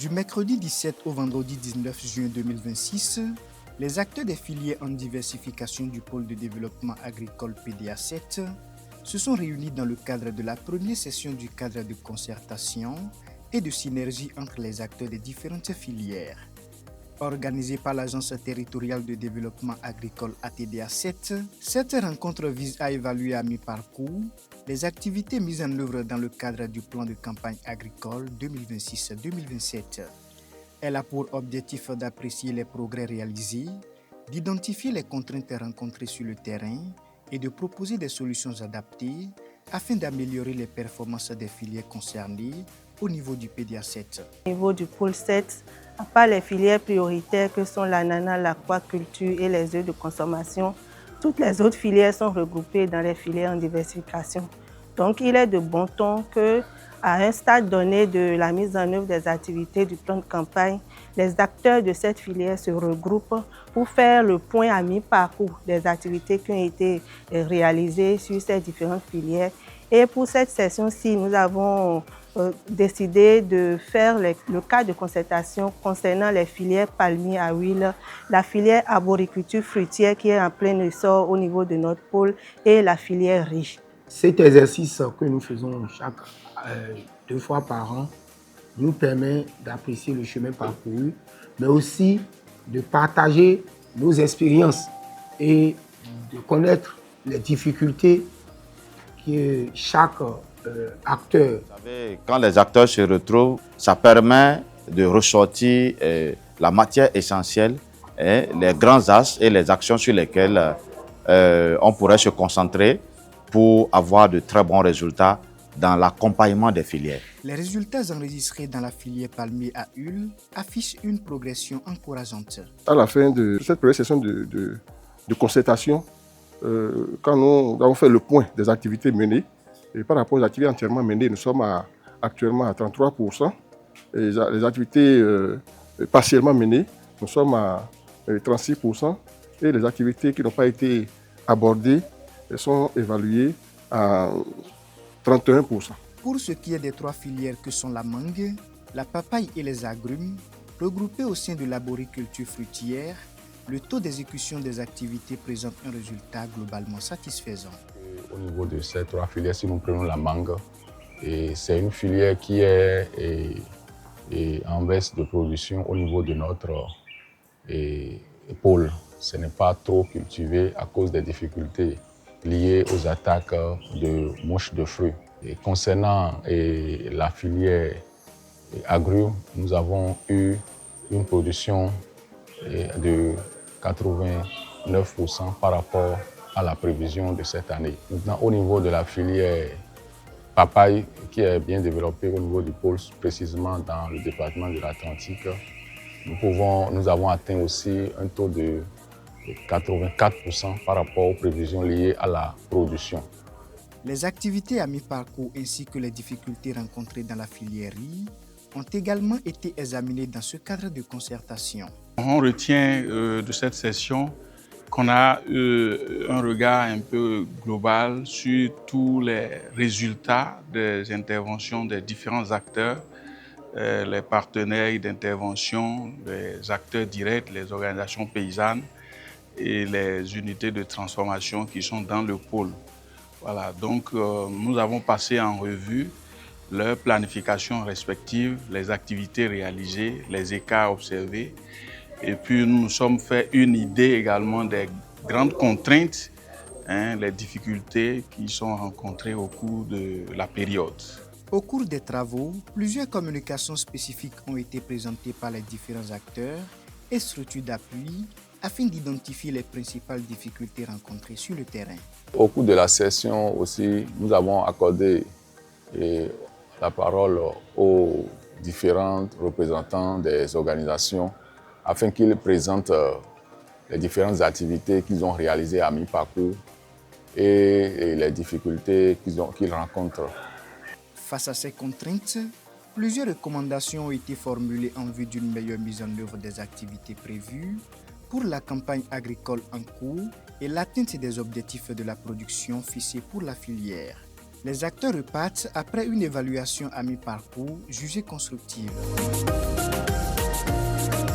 Du mercredi 17 au vendredi 19 juin 2026, les acteurs des filières en diversification du pôle de développement agricole PDA7 se sont réunis dans le cadre de la première session du cadre de concertation et de synergie entre les acteurs des différentes filières. Organisée par l'Agence territoriale de développement agricole ATDA7, cette rencontre vise à évaluer à mi-parcours les activités mises en œuvre dans le cadre du plan de campagne agricole 2026-2027. Elle a pour objectif d'apprécier les progrès réalisés, d'identifier les contraintes rencontrées sur le terrain et de proposer des solutions adaptées afin d'améliorer les performances des filières concernées au niveau du PDA7. Au niveau du pôle 7, à part les filières prioritaires que sont l'ananas, l'aquaculture et les œufs de consommation, toutes les autres filières sont regroupées dans les filières en diversification. Donc il est de bon ton qu'à un stade donné de la mise en œuvre des activités du plan de campagne, les acteurs de cette filière se regroupent pour faire le point à mi-parcours des activités qui ont été réalisées sur ces différentes filières. Et pour cette session-ci, nous avons décidé de faire le cas de concertation concernant les filières palmiers à huile, la filière arboriculture fruitière qui est en plein essor au niveau de notre pôle et la filière riz. Cet exercice que nous faisons deux fois par an nous permet d'apprécier le chemin parcouru, mais aussi de partager nos expériences et de connaître les difficultés que chaque acteur. Vous savez, quand les acteurs se retrouvent, ça permet de ressortir la matière essentielle, les grands axes et les actions sur lesquelles on pourrait se concentrer pour avoir de très bons résultats dans l'accompagnement des filières. Les résultats enregistrés dans la filière palmier à huile affichent une progression encourageante. À la fin de cette première session de concertation, quand nous avons fait le point des activités menées, et par rapport aux activités entièrement menées, nous sommes actuellement à 33%. Et les activités partiellement menées, nous sommes à 36%. Et les activités qui n'ont pas été abordées sont évaluées à 31%. Pour ce qui est des trois filières que sont la mangue, la papaye et les agrumes, regroupées au sein de l'arboriculture fruitière, le taux d'exécution des activités présente un résultat globalement satisfaisant. Au niveau de ces trois filières, si nous prenons la mangue, c'est une filière qui est en baisse de production au niveau de notre pôle. Ce n'est pas trop cultivé à cause des difficultés liées aux attaques de mouches de fruits. Et concernant la filière agrumes, nous avons eu une production de 89% par rapport à la prévision de cette année. Maintenant, au niveau de la filière papaye, qui est bien développée au niveau du pôle, précisément dans le département de l'Atlantique, nous avons atteint aussi un taux de 84% par rapport aux prévisions liées à la production. Les activités à mi-parcours ainsi que les difficultés rencontrées dans la filière riz ont également été examinées dans ce cadre de concertation. On retient de cette session qu'on a un regard un peu global sur tous les résultats des interventions des différents acteurs, les partenaires d'intervention, les acteurs directs, les organisations paysannes et les unités de transformation qui sont dans le pôle. Voilà, donc nous avons passé en revue leur planification respective, les activités réalisées, les écarts observés. Et puis nous nous sommes fait une idée également des grandes contraintes, les difficultés qui sont rencontrées au cours de la période. Au cours des travaux, plusieurs communications spécifiques ont été présentées par les différents acteurs et structures d'appui afin d'identifier les principales difficultés rencontrées sur le terrain. Au cours de la session aussi, nous avons accordé la parole aux différents représentants des organisations afin qu'ils présentent les différentes activités qu'ils ont réalisées à mi-parcours et les difficultés qu'ils rencontrent. Face à ces contraintes, plusieurs recommandations ont été formulées en vue d'une meilleure mise en œuvre des activités prévues pour la campagne agricole en cours et l'atteinte des objectifs de la production fixés pour la filière. Les acteurs repartent après une évaluation à mi-parcours jugée constructive.